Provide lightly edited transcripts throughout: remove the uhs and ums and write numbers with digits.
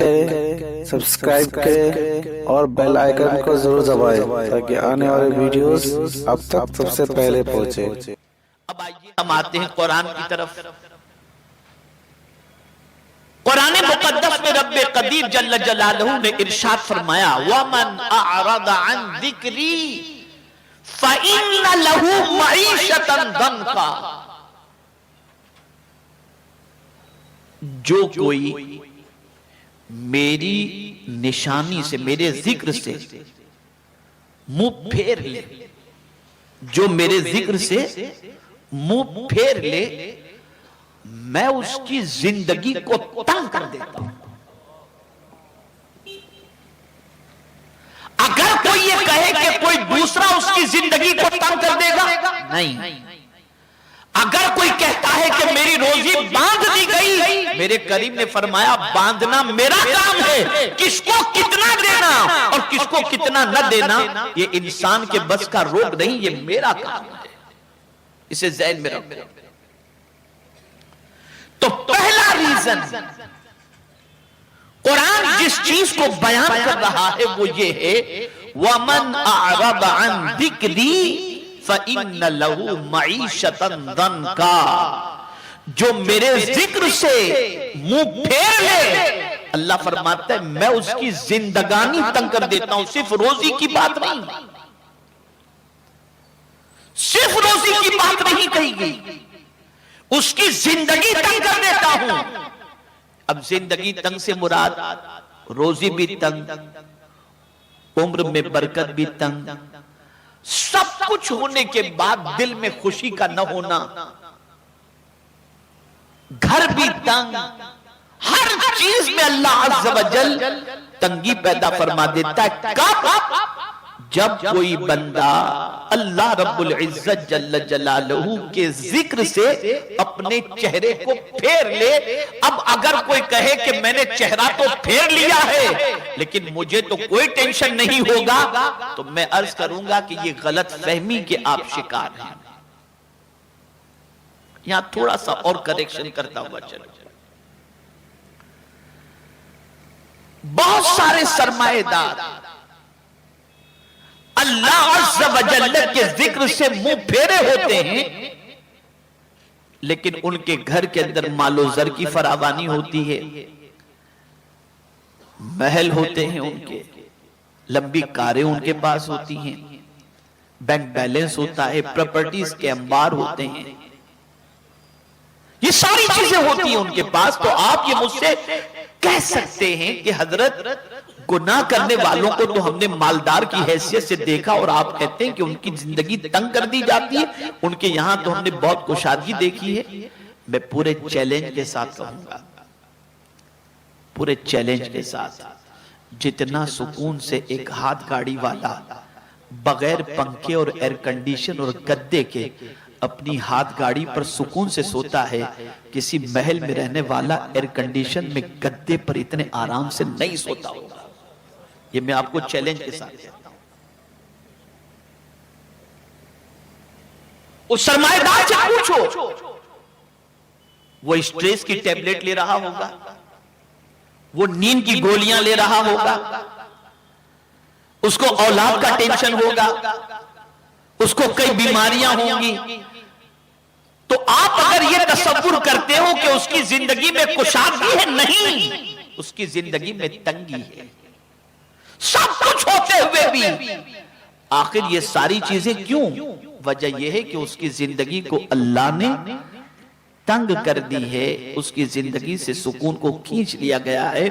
करें, सब्सक्राइब करें और बेल आइकन को जरूर दबाएं ताकि आने वाले वीडियोस आप तक सबसे पहले पहुंचे। अब आइए हम आते हैं कुरान की तरफ। कुरान मुकद्दस में रब्बे कदीर जल्ल जलालहू ने इरशाद फरमाया, वमन अअरद अन ज़िक्री फ़इन्न लहू मईशतन दंका। जो कोई मेरी निशानी से, मेरे जिक्र से मुंह फेर ले, जो मेरे जिक्र से मुंह फेर ले, मैं उसकी जिंदगी को तंग कर देता हूं। अगर कोई ये कहे कि कोई दूसरा उसकी जिंदगी को तंग कर देगा, नहीं। अगर कोई कहता है कि मेरी रोजी बांध दी गई, मेरे करीम ने फरमाया बांधना मेरा काम है, किसको कितना देना और किसको कितना न देना ये इंसान के बस का रोग नहीं, ये मेरा काम है। इसे ज़हन में रखो। तो पहला रीजन कुरान जिस चीज को बयान कर रहा है वो ये है, वमन अअरद अन ज़िक्री फ़इन्न लहू मईशतन दंका। जो मेरे जिक्र से मुंह फेर ले, अल्लाह फरमाता है मैं उसकी जिंदगानी तंग कर देता हूं। सिर्फ रोजी की बात नहीं, सिर्फ रोजी की बात नहीं कही गई, उसकी जिंदगी तंग कर देता हूं। अब जिंदगी तंग से मुराद रोजी भी तंग, उम्र में बरकत भी तंग, सब कुछ होने के बाद दिल में खुशी का न होना, घर भी तंग, हर चीज में अल्लाह अज़्ज़ व जल तंगी पैदा फरमा देता है। कब? जब कोई बंदा अल्लाह रब्बुल इज्जत जल्ल जलालहू के जिक्र से अपने चेहरे को फेर ले। अब अगर कोई कहे कि मैंने चेहरा तो फेर लिया है लेकिन मुझे तो कोई टेंशन नहीं होगा, तो मैं अर्ज करूंगा कि ये गलत फहमी के आप शिकार हैं। यहां थोड़ा सा और करेक्शन करता हुआ चलो। बहुत सारे सरमाएदार अल्लाह अज़्ज़ व जल्ल के जिक्र से मुंह फेरे होते हैं, लेकिन उनके घर के अंदर मालो जर की फरावानी होती है, महल होते हैं उनके, लंबी कारें उनके पास होती हैं, बैंक बैलेंस होता है, प्रॉपर्टीज के अंबार होते हैं, ये सारी चीजें होती हैं उनके पास। तो आप ये मुझसे कह सकते हैं कि हजरत गुनाह करने वालों को तो हमने मालदार की हैसियत से देखा और आप कहते हैं कि उनकी जिंदगी तंग कर दी जाती है, उनके यहां तो हमने बहुत कुशादगी देखी है। मैं पूरे चैलेंज के साथ कहूंगा, पूरे चैलेंज के साथ, जितना सुकून से एक हाथ गाड़ी वाला बगैर पंखे और एयर कंडीशन और गद्दे के अपनी हाथ गाड़ी पर सुकून से सोता है, किसी महल में रहने वाला एयर कंडीशन में गद्दे पर इतने आराम से नहीं सोता होगा। ये मैं आपको चैलेंज के साथ कहता हूं। उस सरमाएदार से पूछो, वो स्ट्रेस की टैबलेट ले रहा होगा, वो नींद की गोलियां ले रहा होगा, उसको औलाद का टेंशन होगा, उसको कई बीमारियां होंगी। तो आप अगर ये तसव्वुर करते हो कि उसकी जिंदगी में कुशादगी है, नहीं, उसकी जिंदगी में तंगी है। सब कुछ होते हुए भी आखिर ये सारी चीजें क्यों? वजह यह है कि उसकी जिंदगी को अल्लाह ने तंग कर दी है, उसकी जिंदगी से सुकून को खींच लिया गया है।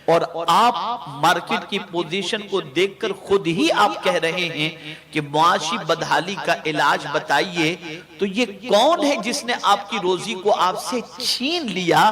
और आप मार्केट की पोजीशन को देखकर खुद ही आप कह रहे हैं कि मुआशी बदहाली का इलाज बताइए। तो ये कौन है जिसने आपकी रोजी को आपसे छीन लिया?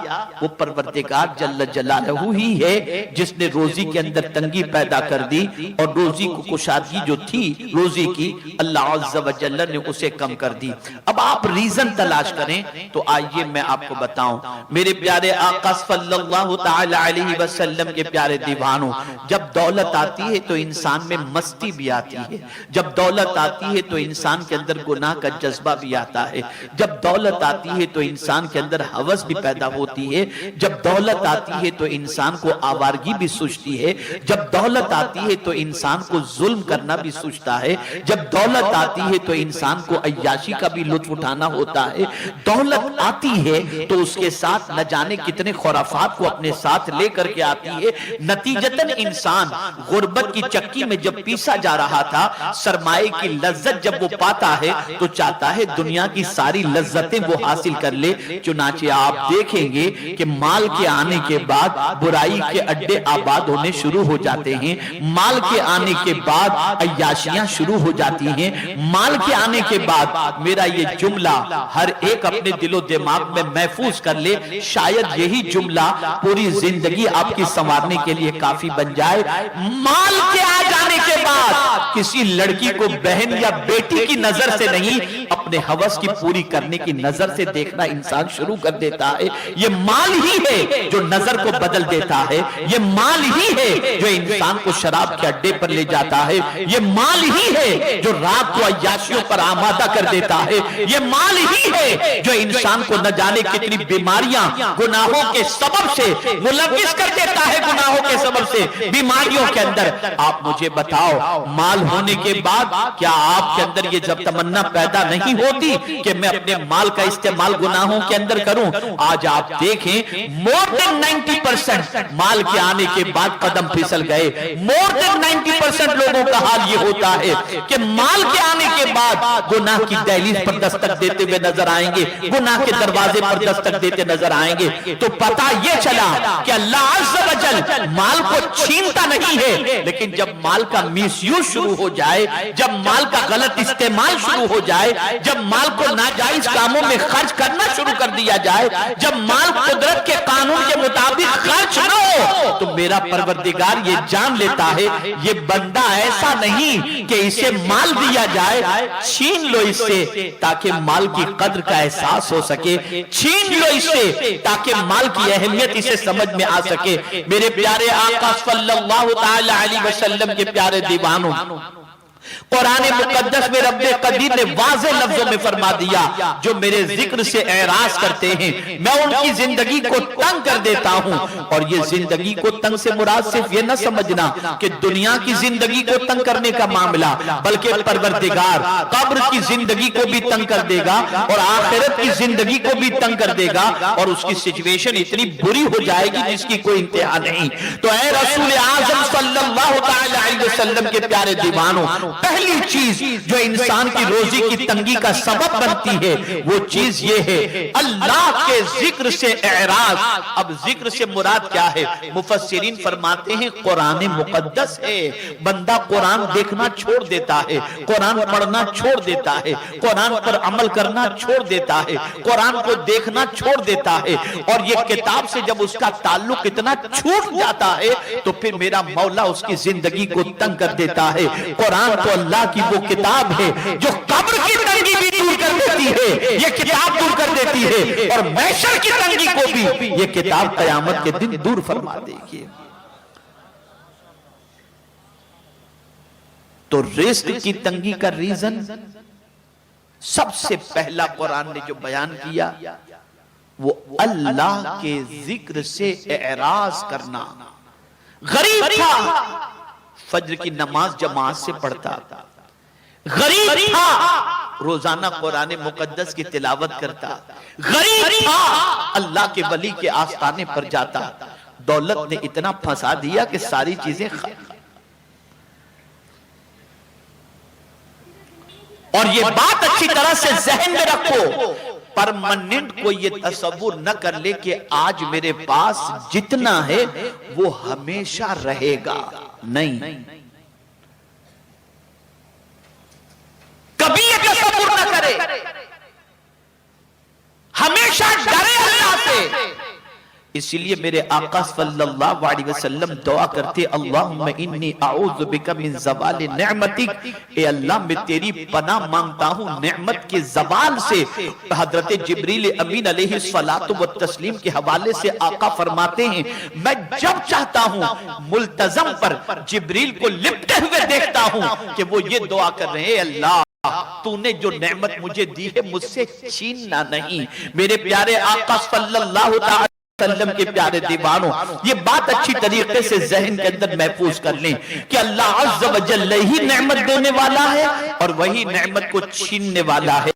वो परवरदिगार जल्ल जलालहू ही है जिसने रोजी के अंदर तंगी पैदा कर दी और रोजी को कुशादगी जो थी रोजी की, अल्लाह अज़्ज़ व जल्ल ने उसे कम कर दी। अब आप रीजन तलाश करें तो आइए मैं आपको बताऊं। मेरे प्यारे आका सल्लल्लाहु तआला अलैहि वसल्लम वसल्लम के प्यारे दीवानों, जब दौलत आती है तो इंसान में मस्ती भी आती है, जब दौलत आती है तो इंसान के अंदर गुनाह का जज्बा भी आता है, जब दौलत आती है तो इंसान के अंदर हवस भी पैदा होती है, जब दौलत आती है तो इंसान को आवारगी भी सूझती है, जब दौलत आती है तो इंसान को जुल्म करना भी सूझता है, जब दौलत आती है तो इंसान को अय्याशी का भी लुत्फ उठाना होता है। दौलत आती है तो उसके साथ न जाने कितने खुराफात को अपने साथ लेकर के आती है। नतीजतन इंसान गुर्बत की चक्की में जब पीसा जा रहा था, सरमाए की लज्जत जब वो पाता है तो चाहता है दुनिया की सारी लज्जतें वो हासिल कर ले। चुनाचे आप देखेंगे कि माल के आने के बाद बुराई के अड्डे आबाद होने शुरू हो जाते हैं, माल के आने के बाद अय्याशियां शुरू हो जाती हैं, माल के आने के बाद मेरा ये जुमला हर एक अपने दिलो दिमाग में महफूज कर ले, शायद यही जुमला पूरी जिंदगी आपकी संवारने के लिए काफी बन जाए। माल के आ जाने के बाद किसी लड़की को बहन या बेटी की नजर से नहीं, अपने हवस की पूरी करने की नजर से देखना इंसान शुरू कर देता है। ये माल ही है जो नजर को बदल देता है, ये माल ही है जो इंसान को शराब के अड्डे पर ले जाता है, ये माल ही है जो रात को अय्याशियों पर आमादा कर देता है, ये माल ही है जो इंसान को न जाने कितनी बीमारियां गुनाहों के सबब से मुलविस कर देता है, गुनाहों के सबब से बीमारियों के अंदर। आप मुझे बताओ, माल होने के बाद क्या आपके अंदर ये जब तमन्ना पैदा नहीं होती कि मैं अपने माल का इस्तेमाल गुनाहों के अंदर करूं? आज आप देखें, मोर देन 90% माल के आने के बाद कदम फिसल गए। मोर देन 90% लोगों का हाल ये होता है कि माल के आने के बाद गुनाह की दहलीज पर दस्तक देते हुए नजर आएंगे, गुनाह के दरवाजे पर दस्तक देते नजर आएंगे। तो पता यह चला कि अल्लाह अज़्ज़ व जल माल को छीनता नहीं है, लेकिन जब माल का मिसयूज शुरू हो जाए, जब माल का गलत इस्तेमाल शुरू हो जाए, जब माल को नाजायज कामों में खर्च करना शुरू कर दिया जाए, जब माल कुदरत के कानून के मुताबिक खर्च न हो, तो मेरा परवरदिगार ये जान लेता है ये बंदा ऐसा नहीं कि इसे माल दिया जाए, छीन लो इससे ताकि माल की कद्र का एहसास हो सके, छीन लो इससे ताकि माल की अहमियत इसे समझ में आ सके। मेरे प्यारे आका सल्लल्लाहु तआला अलैहि वसल्लम के प्यारे दीवानों, कुरान मुकद्दस में रब्बे कदीर ने वाज़े लफ्जों में फरमा दिया, जो मेरे जिक्र से एराज करते हैं मैं उनकी जिंदगी को तंग कर देता हूं। और ये जिंदगी को तंग से मुराद सिर्फ ये न समझना कि दुनिया की जिंदगी को तंग करने का मामला, बल्कि परवरदिगार कब्र की जिंदगी को भी तंग कर देगा और आखिरत की जिंदगी को भी तंग कर देगा, और उसकी सिचुएशन इतनी बुरी हो जाएगी जिसकी कोई इंतहा नहीं। तो ऐ रसूल आज़म सल्लल्लाहु तआला अलैहि वसल्लम के प्यारे दीवानों, पहली चीज जो इंसान की रोजी की तंगी का सबब बनती है वो चीज ये है अल्लाह के जिक्र से एराज। अब जिक्र से मुराद क्या है? मुफस्सिरीन फरमाते हैं कुरान मुकद्दस है। बंदा कुरान देखना छोड़ देता है, कुरान पढ़ना छोड़ देता है, कुरान पर अमल करना छोड़ देता है, कुरान को देखना छोड़ देता है, और ये किताब से जब उसका ताल्लुक इतना छूट जाता है तो फिर मेरा मौला उसकी जिंदगी को तंग कर देता है। कुरान तो अल्लाह की वो किताब है जो कब्र की तंगी भी दूर कर देती है, ये किताब दूर कर देती है, और महशर की तंगी को भी ये किताब कयामत के दिन दूर फरमा देगी। तो रिस्क की तंगी का रीजन सबसे पहला कुरान ने जो बयान किया वो अल्लाह के जिक्र से एराज करना। गरीब था, फज्र की नमाज जमात से पढ़ता, गरीब था, रोजाना कुरान मुकद्दस की तिलावत करता, गरीब था, अल्लाह के वली के आस्थाने पर जाता। दौलत ने इतना फंसा दिया कि सारी चीजें और ये बात अच्छी तरह से जहन में रखो, परमानेंट कोई ये तसव्वुर न कर ले कि आज मेरे पास जितना है वो हमेशा रहेगा। नहीं, कभी ये तसव्वुर न करे, हमेशा डरे अल्लाह से इसीलिए मेरे आका सल्लल्लाहु अलैहि वसल्लम दुआ करते, अल्लाहुम्मा इन्नी अऊज़ु बिका मिन ज़वालि निअमतिक, ए अल्लाह मैं तेरी पनाह मांगता हूँ नेमत के ज़वाल से। हजरत जिब्रील अमीन अलैहिस्सलातु व तस्लीम के हवाले से आका फरमाते हैं, मैं जब चाहता हूँ मुल्तज़म पर जिब्रील को लिपटे हुए देखता हूँ कि वो ये दुआ कर रहे हैं, अल्लाह तूने जो नेमत मुझे दी है मुझसे छीनना नहीं। मेरे प्यारे आका सल्लल्लाहु अलैहि वसल्लम के प्यारे दीवानों, ये बात अच्छी तरीके से ज़हन के अंदर महफूज कर लें कि अल्लाह अज़्ज़ व जल्ल ही नेमत देने वाला है और वही नेमत को छीनने वाला है।